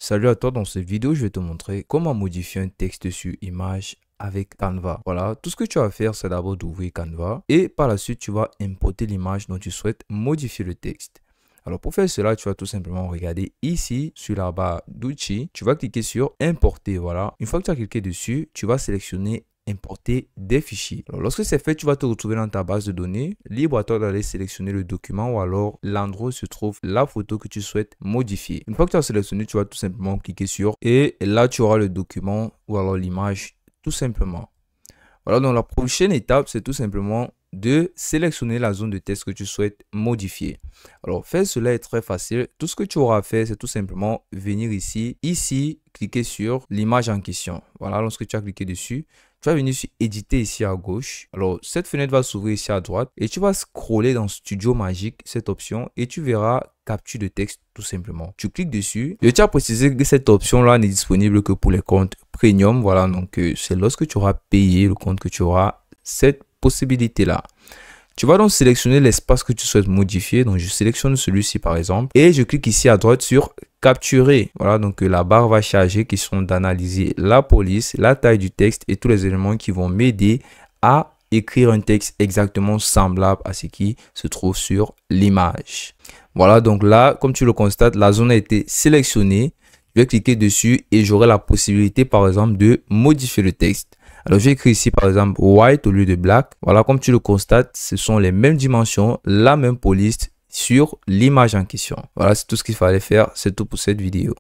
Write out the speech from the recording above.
Salut à toi, dans cette vidéo, je vais te montrer comment modifier un texte sur image avec Canva. Voilà, tout ce que tu vas faire, c'est d'abord d'ouvrir Canva et par la suite, tu vas importer l'image dont tu souhaites modifier le texte. Alors pour faire cela, tu vas tout simplement regarder ici sur la barre d'outils, tu vas cliquer sur importer. Voilà, une fois que tu as cliqué dessus, tu vas sélectionner importer des fichiers. Alors, lorsque c'est fait, tu vas te retrouver dans ta base de données. Libre à toi d'aller sélectionner le document ou alors l'endroit où se trouve la photo que tu souhaites modifier. Une fois que tu as sélectionné, tu vas tout simplement cliquer sur et là tu auras le document ou alors l'image tout simplement. Voilà, donc la prochaine étape, c'est tout simplement de sélectionner la zone de test que tu souhaites modifier. Alors, faire cela est très facile. Tout ce que tu auras à faire, c'est tout simplement venir ici, cliquer sur l'image en question. Voilà, lorsque tu as cliqué dessus, tu vas venir sur éditer ici à gauche. Alors, cette fenêtre va s'ouvrir ici à droite et tu vas scroller dans Studio Magique, cette option, et tu verras capture de texte tout simplement. Tu cliques dessus. Je tiens à préciser que cette option-là n'est disponible que pour les comptes premium. Voilà, donc c'est lorsque tu auras payé le compte que tu auras cette possibilité-là. Tu vas donc sélectionner l'espace que tu souhaites modifier. Donc, je sélectionne celui-ci par exemple et je clique ici à droite sur capturer. Voilà, donc la barre va charger qui sont d'analyser la police, la taille du texte et tous les éléments qui vont m'aider à écrire un texte exactement semblable à ce qui se trouve sur l'image. Voilà, donc là, comme tu le constates, la zone a été sélectionnée. Je vais cliquer dessus et j'aurai la possibilité, par exemple, de modifier le texte. Alors, je vais écrire ici, par exemple, white au lieu de black. Voilà, comme tu le constates, ce sont les mêmes dimensions, la même police sur l'image en question. Voilà, c'est tout ce qu'il fallait faire. C'est tout pour cette vidéo.